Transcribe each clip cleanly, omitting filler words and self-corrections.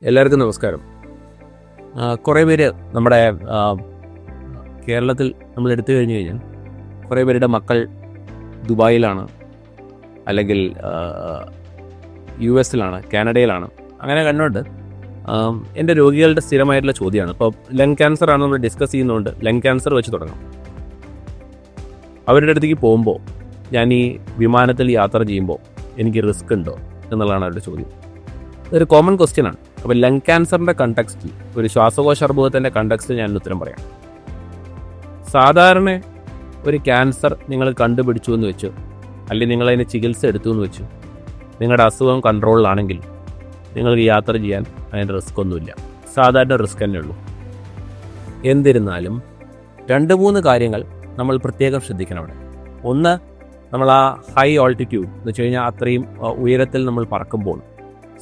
എല്ലാവർക്കും നമസ്കാരം. കുറേ പേര് നമ്മുടെ കേരളത്തിൽ നമ്മൾ എടുത്തു കഴിഞ്ഞു കഴിഞ്ഞാൽ കുറേ പേരുടെ മക്കൾ ദുബായിലാണ്, അല്ലെങ്കിൽ US കാനഡയിലാണ്. അങ്ങനെ കണ്ടുകൊണ്ട് എൻ്റെ രോഗികളുടെ സ്ഥിരമായിട്ടുള്ള ചോദ്യമാണ്. ഇപ്പോൾ ലങ് ക്യാൻസർ ആണ് നമ്മൾ ഡിസ്കസ് ചെയ്യുന്നതുകൊണ്ട് ലങ് ക്യാൻസർ വെച്ച് തുടങ്ങാം. അവരുടെ അടുത്തേക്ക് പോകുമ്പോൾ, ഞാൻ ഈ വിമാനത്തിൽ യാത്ര ചെയ്യുമ്പോൾ എനിക്ക് റിസ്ക് ഉണ്ടോ എന്നുള്ളതാണ് അവരുടെ ചോദ്യം. ഇതൊരു കോമൺ ക്വസ്റ്റ്യനാണ്. അപ്പോൾ ലങ് ക്യാൻസറിൻ്റെ കണ്ടക്സ്റ്റിൽ, ഒരു ശ്വാസകോശ അർബുദത്തിൻ്റെ കണ്ടക്സ്റ്റിൽ ഞാൻ ഉത്തരം പറയാം. സാധാരണ ഒരു ക്യാൻസർ നിങ്ങൾ കണ്ടുപിടിച്ചു എന്ന് വെച്ചു, അല്ലെങ്കിൽ നിങ്ങളതിന് ചികിത്സ എടുത്തു എന്ന് വെച്ചു, നിങ്ങളുടെ അസുഖം കൺട്രോളിലാണെങ്കിൽ നിങ്ങൾക്ക് യാത്ര ചെയ്യാൻ അതിൻ്റെ റിസ്ക് ഒന്നുമില്ല. സാധാരണ റിസ്ക് തന്നെ ഉള്ളൂ. എന്നിരുന്നാലും 2-3 കാര്യങ്ങൾ നമ്മൾ പ്രത്യേകം ശ്രദ്ധിക്കണം അവിടെ. ഒന്ന്, നമ്മൾ ആ ഹൈ ഓൾട്ടിറ്റ്യൂഡ് എന്ന് വെച്ച് കഴിഞ്ഞാൽ അത്രയും ഉയരത്തിൽ നമ്മൾ പറക്കുമ്പോൾ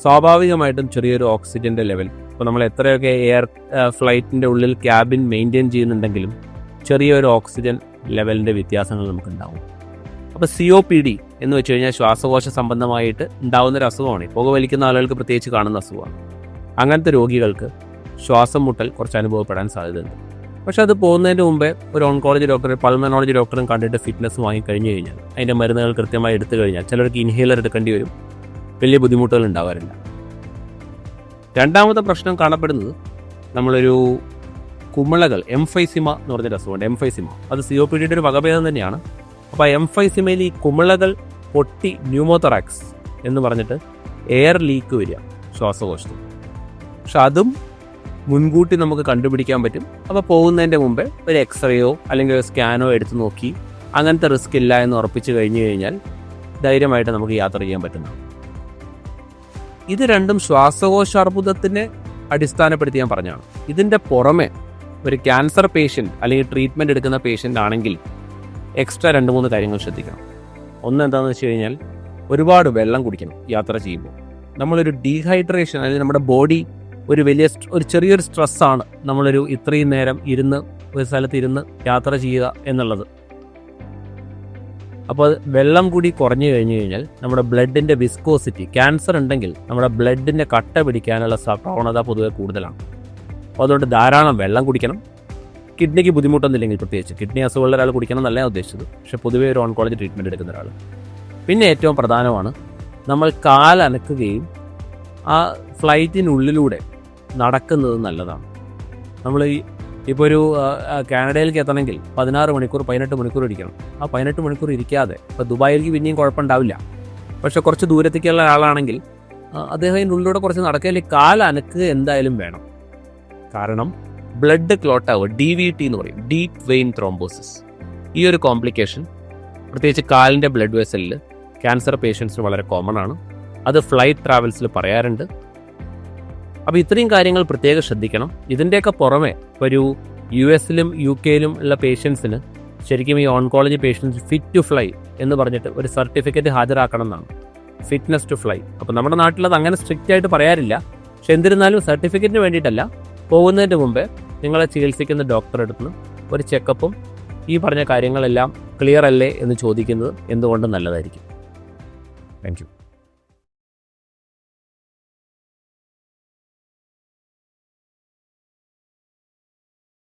സ്വാഭാവികമായിട്ടും ചെറിയൊരു ഓക്സിജൻ്റെ ലെവൽ, ഇപ്പോൾ നമ്മൾ എത്രയൊക്കെ എയർ ഫ്ലൈറ്റിൻ്റെ ഉള്ളിൽ ക്യാബിൻ മെയിൻറ്റെയിൻ ചെയ്യുന്നുണ്ടെങ്കിലും ചെറിയൊരു ഓക്സിജൻ ലെവലിൻ്റെ വ്യത്യാസങ്ങൾ നമുക്കുണ്ടാവും. അപ്പോൾ COPD എന്ന് വെച്ച് കഴിഞ്ഞാൽ ശ്വാസകോശ സംബന്ധമായിട്ട് ഉണ്ടാകുന്നൊരു അസുഖമാണ്. പുക വലിക്കുന്ന ആളുകൾക്ക് പ്രത്യേകിച്ച് കാണുന്ന അസുഖമാണ്. അങ്ങനത്തെ രോഗികൾക്ക് ശ്വാസം മുട്ടൽ കുറച്ച് അനുഭവപ്പെടാൻ സാധ്യതയുണ്ട്. പക്ഷെ അത് പോകുന്നതിന് മുമ്പേ ഒരു ഓൺകോളജി ഡോക്ടറെ, പൾമനോളജി ഡോക്ടറും കണ്ടിട്ട് ഫിറ്റ്നസ് വാങ്ങിക്കഴിഞ്ഞ് കഴിഞ്ഞാൽ, അതിൻ്റെ മരുന്നുകൾ കൃത്യമായി എടുത്തു കഴിഞ്ഞാൽ, ചിലർക്ക് ഇൻഹേലർ എടുക്കേണ്ടി വരും, വലിയ ബുദ്ധിമുട്ടുകൾ ഉണ്ടാവാറില്ല. രണ്ടാമത്തെ പ്രശ്നം കാണപ്പെടുന്നത്, നമ്മളൊരു കുമിളകൾ, എംഫൈസിമ എന്ന് പറഞ്ഞൊരു അസുഖമുണ്ട്. എംഫൈസിമ അത് COPDയുടെ ഒരു വകഭേദം തന്നെയാണ്. അപ്പോൾ എംഫൈസിമയിൽ ഈ കുമിളകൾ പൊട്ടി ന്യൂമോതൊറാക്സ് എന്ന് പറഞ്ഞിട്ട് എയർ ലീക്ക് വരിക ശ്വാസകോശത്തിൽ. പക്ഷെ അതും മുൻകൂട്ടി നമുക്ക് കണ്ടുപിടിക്കാൻ പറ്റും. അപ്പോൾ പോകുന്നതിൻ്റെ മുമ്പേ ഒരു എക്സ്റേയോ അല്ലെങ്കിൽ ഒരു സ്കാനോ എടുത്ത് നോക്കി അങ്ങനത്തെ റിസ്ക് ഇല്ല എന്ന് ഉറപ്പിച്ച് കഴിഞ്ഞ് കഴിഞ്ഞാൽ ധൈര്യമായിട്ട് നമുക്ക് യാത്ര ചെയ്യാൻ പറ്റുന്നതാണ്. ഇത് രണ്ടും ശ്വാസകോശ അർബുദത്തിനെ അടിസ്ഥാനപ്പെടുത്തി ഞാൻ പറഞ്ഞതാണ്. ഇതിൻ്റെ പുറമെ ഒരു ക്യാൻസർ പേഷ്യൻ്റ് അല്ലെങ്കിൽ ട്രീറ്റ്മെൻറ്റ് എടുക്കുന്ന പേഷ്യൻ്റ് ആണെങ്കിൽ എക്സ്ട്രാ 2-3 കാര്യങ്ങൾ ശ്രദ്ധിക്കണം. ഒന്ന് എന്താണെന്ന് വെച്ച് കഴിഞ്ഞാൽ, ഒരുപാട് വെള്ളം കുടിക്കണം യാത്ര ചെയ്യുമ്പോൾ. നമ്മളൊരു ഡീഹൈഡ്രേഷൻ, അല്ലെങ്കിൽ നമ്മുടെ ബോഡി ഒരു ചെറിയൊരു സ്ട്രെസ്സാണ് നമ്മളൊരു ഇത്രയും നേരം ഒരു സ്ഥലത്ത് ഇരുന്ന് യാത്ര ചെയ്യുക എന്നുള്ളത്. അപ്പോൾ വെള്ളം കൂടി കുറഞ്ഞു കഴിഞ്ഞു കഴിഞ്ഞാൽ നമ്മുടെ ബ്ലഡിൻ്റെ വിസ്കോസിറ്റി, ക്യാൻസർ ഉണ്ടെങ്കിൽ നമ്മുടെ ബ്ലഡിൻ്റെ കട്ട പിടിക്കാനുള്ള പ്രവണത പൊതുവെ കൂടുതലാണ്. അപ്പോൾ അതുകൊണ്ട് ധാരാളം വെള്ളം കുടിക്കണം. കിഡ്നിക്ക് ബുദ്ധിമുട്ടൊന്നുമില്ലെങ്കിൽ, പ്രത്യേകിച്ച് കിഡ്നി അസുഖമുള്ള ഒരാൾ കുടിക്കണം എന്നല്ല ഉദ്ദേശിച്ചത്, പക്ഷെ പൊതുവേ ഒരു ഓൺകോളജി ട്രീറ്റ്മെൻറ്റ് എടുക്കുന്ന ഒരാൾ. പിന്നെ ഏറ്റവും പ്രധാനമാണ്, നമ്മൾ കാലനക്കുകയും ആ ഫ്ലൈറ്റിനുള്ളിലൂടെ നടക്കുന്നത് നല്ലതാണ്. നമ്മൾ ഇപ്പോൾ ഒരു കാനഡയിലേക്ക് എത്തണമെങ്കിൽ 16 മണിക്കൂർ 18 മണിക്കൂർ ഇരിക്കണം. ആ 18 മണിക്കൂർ ഇരിക്കാതെ, ഇപ്പോൾ ദുബായിലേക്ക് പിന്നെയും കുഴപ്പമുണ്ടാവില്ല, പക്ഷെ കുറച്ച് ദൂരത്തേക്കുള്ള ആളാണെങ്കിൽ അദ്ദേഹം അതിൻ്റെ ഉള്ളിലൂടെ കുറച്ച് നടക്കുകയിൽ കാലനക്കുക എന്തായാലും വേണം. കാരണം ബ്ലഡ് ക്ലോട്ടാവുക, DVT എന്ന് പറയും, ഡീപ്പ് വെയിൻ ത്രോംബോസിസ്. ഈ ഒരു കോംപ്ലിക്കേഷൻ പ്രത്യേകിച്ച് കാലിൻ്റെ ബ്ലഡ് വെസലിൽ ക്യാൻസർ പേഷ്യൻസിന് വളരെ കോമൺ ആണ്. അത് ഫ്ലൈറ്റ് ട്രാവൽസിൽ പറയാറുണ്ട്. അപ്പോൾ ഇത്രയും കാര്യങ്ങൾ പ്രത്യേകം ശ്രദ്ധിക്കണം. ഇതിൻ്റെയൊക്കെ പുറമെ ഒരു US-ലും UK-ലും ഉള്ള പേഷ്യൻസിന് ശരിക്കും ഈ oncology patients fit to fly എന്ന് പറഞ്ഞിട്ട് ഒരു സർട്ടിഫിക്കറ്റ് ഹാജരാക്കണം എന്നാണ്, ഫിറ്റ്നസ് ടു ഫ്ലൈ. അപ്പോൾ നമ്മുടെ നാട്ടിലത് അങ്ങനെ സ്ട്രിക്റ്റ് ആയിട്ട് പറയാറില്ല. പക്ഷെ എന്നിരുന്നാലും സർട്ടിഫിക്കറ്റിന് വേണ്ടിയിട്ടല്ല, പോകുന്നതിന് മുമ്പേ നിങ്ങളെ ചികിത്സിക്കുന്ന ഡോക്ടറെ അടുത്ത് ഒരു ചെക്കപ്പും ഈ പറഞ്ഞ കാര്യങ്ങളെല്ലാം ക്ലിയർ അല്ലേ എന്ന് ചോദിക്കുന്നത് എന്തുകൊണ്ടും നല്ലതായിരിക്കും. Thank you.